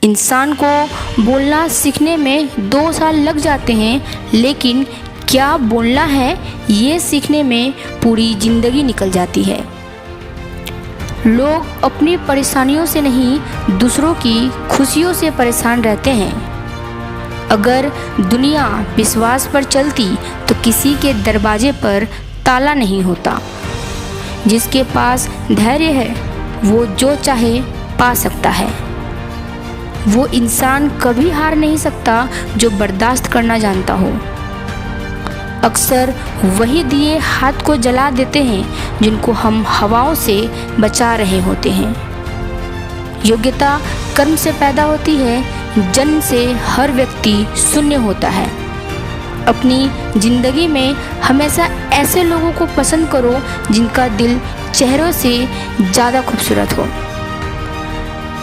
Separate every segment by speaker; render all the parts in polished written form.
Speaker 1: इंसान को बोलना सीखने में 2 साल लग जाते हैं, लेकिन क्या बोलना है ये सीखने में पूरी ज़िंदगी निकल जाती है। लोग अपनी परेशानियों से नहीं, दूसरों की खुशियों से परेशान रहते हैं। अगर दुनिया विश्वास पर चलती तो किसी के दरवाजे पर ताला नहीं होता। जिसके पास धैर्य है वो जो चाहे पा सकता है। वो इंसान कभी हार नहीं सकता जो बर्दाश्त करना जानता हो। अक्सर वही दिए हाथ को जला देते हैं जिनको हम हवाओं से बचा रहे होते हैं। योग्यता कर्म से पैदा होती है, जन्म से हर व्यक्ति शून्य होता है। अपनी ज़िंदगी में हमेशा ऐसे लोगों को पसंद करो जिनका दिल चेहरों से ज़्यादा खूबसूरत हो।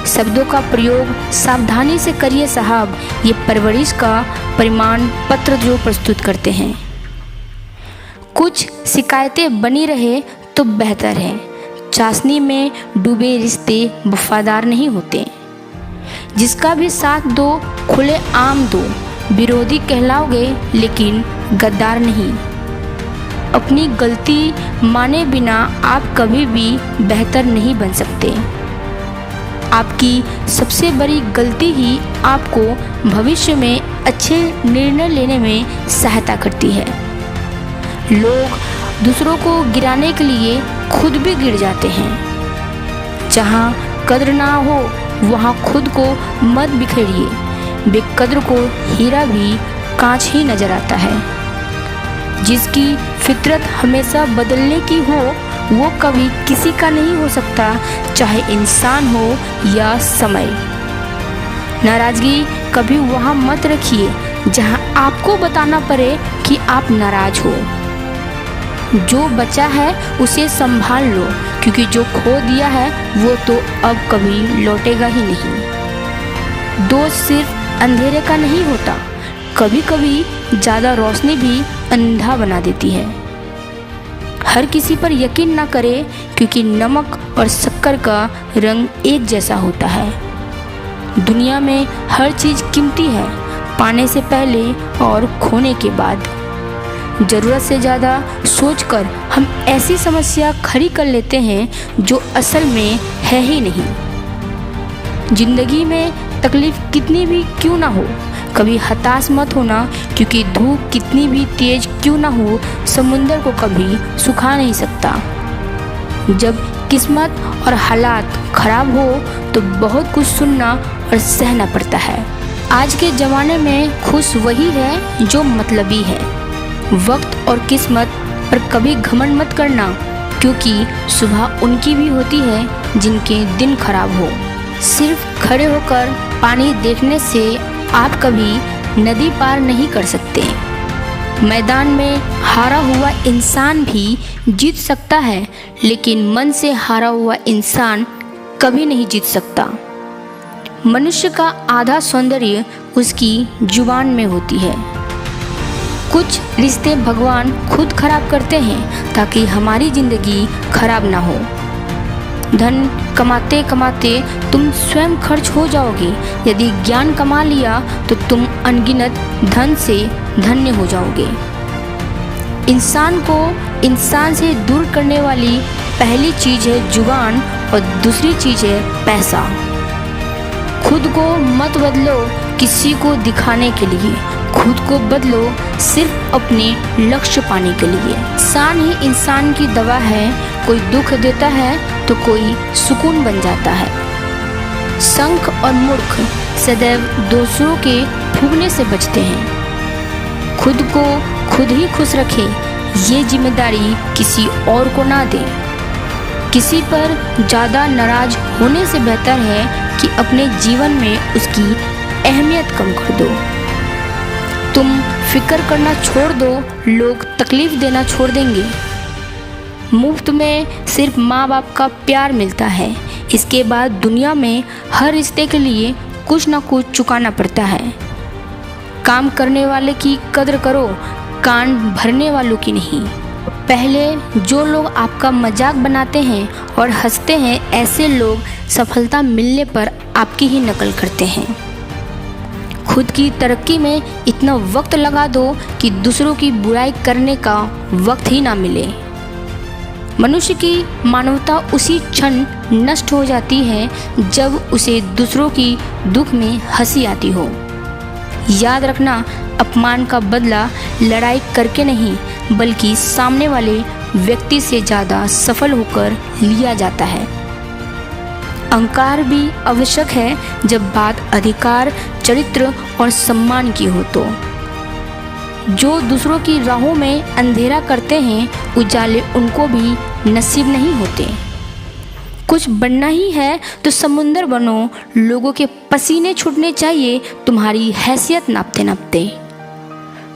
Speaker 1: शब्दों का प्रयोग सावधानी से करिए साहब, ये परवरिश का प्रमाण पत्र जो प्रस्तुत करते हैं। कुछ शिकायतें बनी रहे तो बेहतर है। चाशनी में डूबे रिश्ते वफादार नहीं होते। जिसका भी साथ दो खुले आम दो, विरोधी कहलाओगे लेकिन गद्दार नहीं। अपनी गलती माने बिना आप कभी भी बेहतर नहीं बन सकते। आपकी सबसे बड़ी गलती ही आपको भविष्य में अच्छे निर्णय लेने में सहायता करती है। लोग दूसरों को गिराने के लिए खुद भी गिर जाते हैं। जहाँ कद्र ना हो वहाँ खुद को मत बिखेरिए। बेकद्र को हीरा भी कांच ही नजर आता है। जिसकी फितरत हमेशा बदलने की हो वो कभी किसी का नहीं हो सकता, चाहे इंसान हो या समय। नाराज़गी कभी वहाँ मत रखिए जहाँ आपको बताना पड़े कि आप नाराज़ हो। जो बचा है उसे संभाल लो, क्योंकि जो खो दिया है वो तो अब कभी लौटेगा ही नहीं। दोष सिर्फ अंधेरे का नहीं होता, कभी कभी ज़्यादा रोशनी भी अंधा बना देती है। हर किसी पर यकीन ना करें, क्योंकि नमक और शक्कर का रंग एक जैसा होता है। दुनिया में हर चीज़ कीमती है, पाने से पहले और खोने के बाद। ज़रूरत से ज़्यादा सोचकर हम ऐसी समस्या खड़ी कर लेते हैं जो असल में है ही नहीं। ज़िंदगी में तकलीफ़ कितनी भी क्यों ना हो, कभी हताश मत होना, क्योंकि धूप कितनी भी तेज क्यों ना हो समुंदर को कभी सुखा नहीं सकता। जब किस्मत और हालात खराब हो तो बहुत कुछ सुनना और सहना पड़ता है। आज के ज़माने में खुश वही है जो मतलबी है। वक्त और किस्मत पर कभी घमंड मत करना, क्योंकि सुबह उनकी भी होती है जिनके दिन खराब हो। सिर्फ खड़े होकर पानी देखने से आप कभी नदी पार नहीं कर सकते। मैदान में हारा हुआ इंसान भी जीत सकता है, लेकिन मन से हारा हुआ इंसान कभी नहीं जीत सकता। मनुष्य का आधा सौंदर्य उसकी जुबान में होती है। कुछ रिश्ते भगवान खुद खराब करते हैं ताकि हमारी ज़िंदगी खराब ना हो। धन कमाते कमाते तुम स्वयं खर्च हो जाओगे। यदि ज्ञान कमा लिया तो तुम अनगिनत धन से धन्य हो जाओगे। इंसान को इंसान से दूर करने वाली पहली चीज़ है जुबान और दूसरी चीज़ है पैसा। खुद को मत बदलो किसी को दिखाने के लिए, खुद को बदलो सिर्फ अपने लक्ष्य पाने के लिए। इंसान ही इंसान की दवा है, कोई दुख देता है तो कोई सुकून बन जाता है। संख और मूर्ख सदैव दूसरों के फूंकने से बचते हैं। खुद को खुद ही खुश रखें, ये जिम्मेदारी किसी और को ना दें। किसी पर ज़्यादा नाराज होने से बेहतर है कि अपने जीवन में उसकी अहमियत कम कर दो। तुम फिक्र करना छोड़ दो, लोग तकलीफ देना छोड़ देंगे। मुफ्त में सिर्फ माँ बाप का प्यार मिलता है, इसके बाद दुनिया में हर रिश्ते के लिए कुछ ना कुछ चुकाना पड़ता है। काम करने वाले की कद्र करो, कान भरने वालों की नहीं। पहले जो लोग आपका मजाक बनाते हैं और हंसते हैं, ऐसे लोग सफलता मिलने पर आपकी ही नकल करते हैं। खुद की तरक्की में इतना वक्त लगा दो कि दूसरों की बुराई करने का वक्त ही ना मिले। मनुष्य की मानवता उसी क्षण नष्ट हो जाती है जब उसे दूसरों की दुख में हंसी आती हो। याद रखना, अपमान का बदला लड़ाई करके नहीं बल्कि सामने वाले व्यक्ति से ज़्यादा सफल होकर लिया जाता है। अहंकार भी आवश्यक है जब बात अधिकार, चरित्र और सम्मान की हो। तो जो दूसरों की राहों में अंधेरा करते हैं, उजाले उनको भी नसीब नहीं होते। कुछ बनना ही है तो समुंदर बनो, लोगों के पसीने छूटने चाहिए तुम्हारी हैसियत नापते नापते।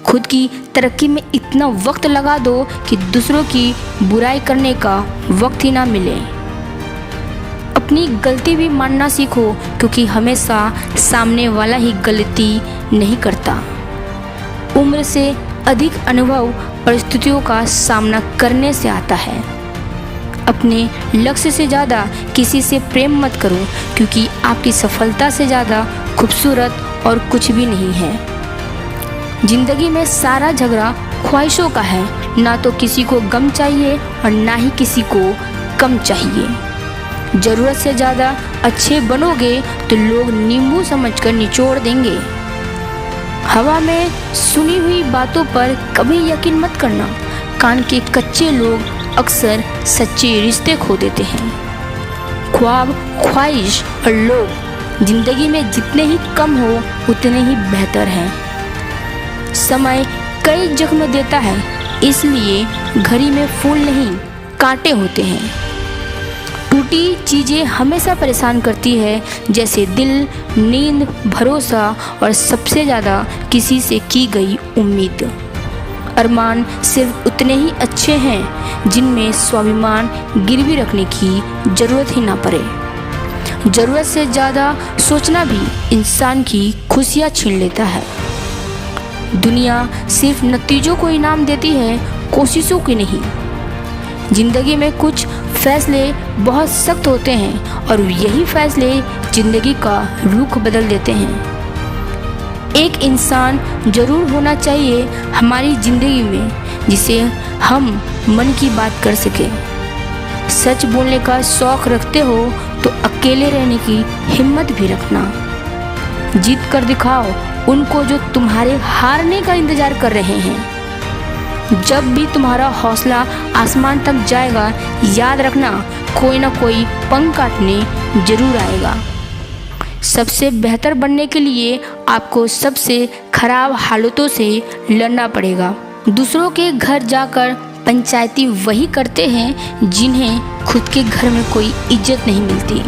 Speaker 1: खुद की तरक्की में इतना वक्त लगा दो कि दूसरों की बुराई करने का वक्त ही ना मिले। अपनी गलती भी मानना सीखो, क्योंकि हमेशा सामने वाला ही गलती नहीं करता। उम्र से अधिक अनुभव परिस्थितियों का सामना करने से आता है। अपने लक्ष्य से ज़्यादा किसी से प्रेम मत करो, क्योंकि आपकी सफलता से ज़्यादा खूबसूरत और कुछ भी नहीं है। जिंदगी में सारा झगड़ा ख्वाहिशों का है, ना तो किसी को गम चाहिए और ना ही किसी को कम चाहिए। ज़रूरत से ज़्यादा अच्छे बनोगे तो लोग नींबू समझकर निचोड़ देंगे। हवा में सुनी हुई बातों पर कभी यकीन मत करना। कान के कच्चे लोग अक्सर सच्चे रिश्ते खो देते हैं। ख्वाब, ख्वाहिश और लोभ जिंदगी में जितने ही कम हो उतने ही बेहतर हैं। समय कई जख्म देता है, इसलिए घड़ी में फूल नहीं कांटे होते हैं। टूटी चीज़ें हमेशा परेशान करती है, जैसे दिल, नींद, भरोसा और सबसे ज़्यादा किसी से की गई उम्मीद। अरमान सिर्फ उतने ही अच्छे हैं जिनमें स्वाभिमान गिरवी रखने की ज़रूरत ही ना पड़े। ज़रूरत से ज़्यादा सोचना भी इंसान की खुशियाँ छीन लेता है। दुनिया सिर्फ नतीजों को इनाम देती है, कोशिशों की नहीं। जिंदगी में कुछ फैसले बहुत सख्त होते हैं और यही फैसले जिंदगी का रुख बदल देते हैं। एक इंसान जरूर होना चाहिए हमारी ज़िंदगी में जिसे हम मन की बात कर सकें। सच बोलने का शौक़ रखते हो तो अकेले रहने की हिम्मत भी रखना। जीत कर दिखाओ उनको जो तुम्हारे हारने का इंतज़ार कर रहे हैं। जब भी तुम्हारा हौसला आसमान तक जाएगा, याद रखना कोई ना कोई पंख काटने जरूर आएगा। सबसे बेहतर बनने के लिए आपको सबसे खराब हालतों से लड़ना पड़ेगा। दूसरों के घर जाकर पंचायती वही करते हैं जिन्हें खुद के घर में कोई इज्जत नहीं मिलती।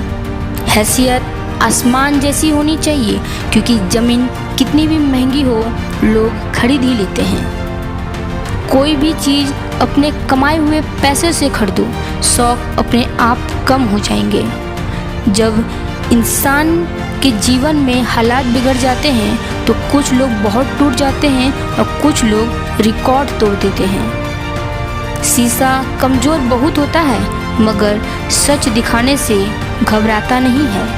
Speaker 1: हैसियत आसमान जैसी होनी चाहिए, क्योंकि ज़मीन कितनी भी महंगी हो लोग खरीद ही लेते हैं। कोई भी चीज़ अपने कमाए हुए पैसे से खरीदो, शौक़ अपने आप कम हो जाएंगे। जब इंसान के जीवन में हालात बिगड़ जाते हैं तो कुछ लोग बहुत टूट जाते हैं और कुछ लोग रिकॉर्ड तोड़ देते हैं। शीशा कमज़ोर बहुत होता है, मगर सच दिखाने से घबराता नहीं है।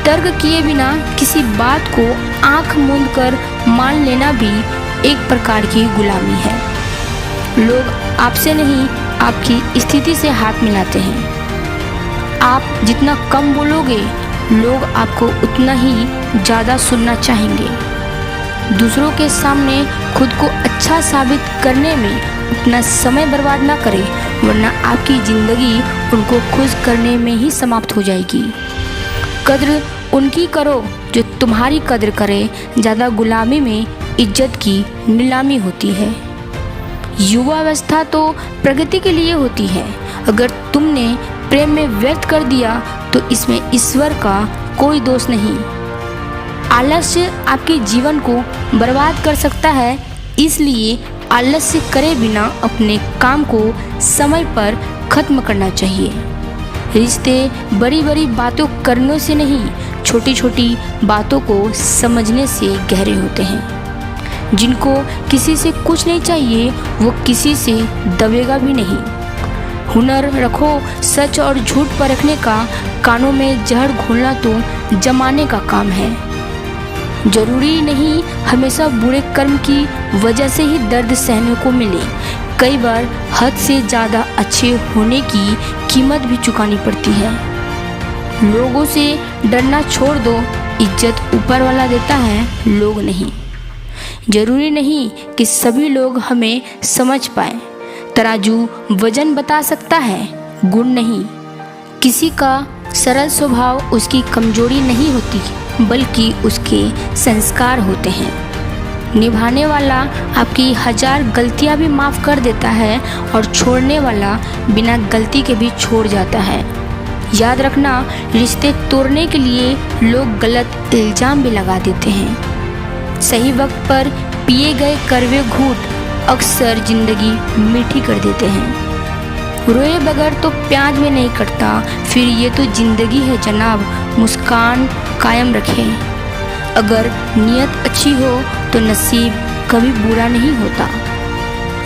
Speaker 1: तर्क किए बिना किसी बात को आंख मूंद कर मान लेना भी एक प्रकार की गुलामी है। लोग आपसे नहीं, आपकी स्थिति से हाथ मिलाते हैं। आप जितना कम बोलोगे, लोग आपको उतना ही ज़्यादा सुनना चाहेंगे। दूसरों के सामने खुद को अच्छा साबित करने में अपना समय बर्बाद ना करें, वरना आपकी ज़िंदगी उनको खुश करने में ही समाप्त हो जाएगी। कद्र उनकी करो जो तुम्हारी कद्र करे, ज़्यादा गुलामी में इज्जत की नीलामी होती है। युवावस्था तो प्रगति के लिए होती है। अगर तुमने प्रेम में व्यक्त कर दिया तो इसमें ईश्वर का कोई दोष नहीं। आलस्य आपके जीवन को बर्बाद कर सकता है, इसलिए आलस्य करे बिना अपने काम को समय पर ख़त्म करना चाहिए। रिश्ते बड़ी बड़ी बातों करने से नहीं, छोटी छोटी बातों को समझने से गहरे होते हैं। जिनको किसी से कुछ नहीं चाहिए वो किसी से दबेगा भी नहीं। हुनर रखो सच और झूठ परखने का, कानों में जहर घोलना तो जमाने का काम है। जरूरी नहीं हमेशा बुरे कर्म की वजह से ही दर्द सहने को मिले, कई बार हद से ज़्यादा अच्छे होने की कीमत भी चुकानी पड़ती है। लोगों से डरना छोड़ दो, इज्जत ऊपर वाला देता है, लोग नहीं। जरूरी नहीं कि सभी लोग हमें समझ पाए, तराजू वजन बता सकता है, गुण नहीं। किसी का सरल स्वभाव उसकी कमजोरी नहीं होती, बल्कि उसके संस्कार होते हैं। निभाने वाला आपकी 1000 गलतियां भी माफ़ कर देता है और छोड़ने वाला बिना गलती के भी छोड़ जाता है। याद रखना, रिश्ते तोड़ने के लिए लोग गलत इल्ज़ाम भी लगा देते हैं। सही वक्त पर पिए गए कड़वे घूंट अक्सर ज़िंदगी मीठी कर देते हैं। रोए बगैर तो प्याज में नहीं कटता, फिर ये तो ज़िंदगी है जनाब, मुस्कान कायम रखें। अगर नीयत अच्छी हो तो नसीब कभी बुरा नहीं होता।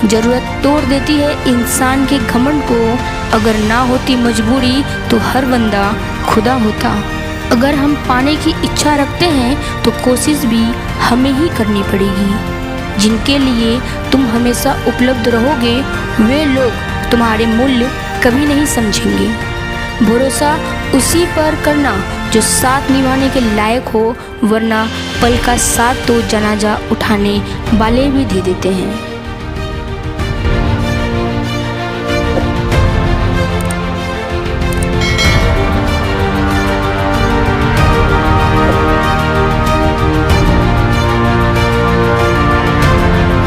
Speaker 1: ज़रूरत तोड़ देती है इंसान के घमंड को, अगर ना होती मजबूरी तो हर बंदा खुदा होता। अगर हम पाने की इच्छा रखते हैं तो कोशिश भी हमें ही करनी पड़ेगी। जिनके लिए तुम हमेशा उपलब्ध रहोगे वे लोग तुम्हारे मूल्य कभी नहीं समझेंगे। भरोसा उसी पर करना जो साथ निभाने के लायक हो, वरना पल का साथ तो जनाजा उठाने वाले भी दे देते हैं।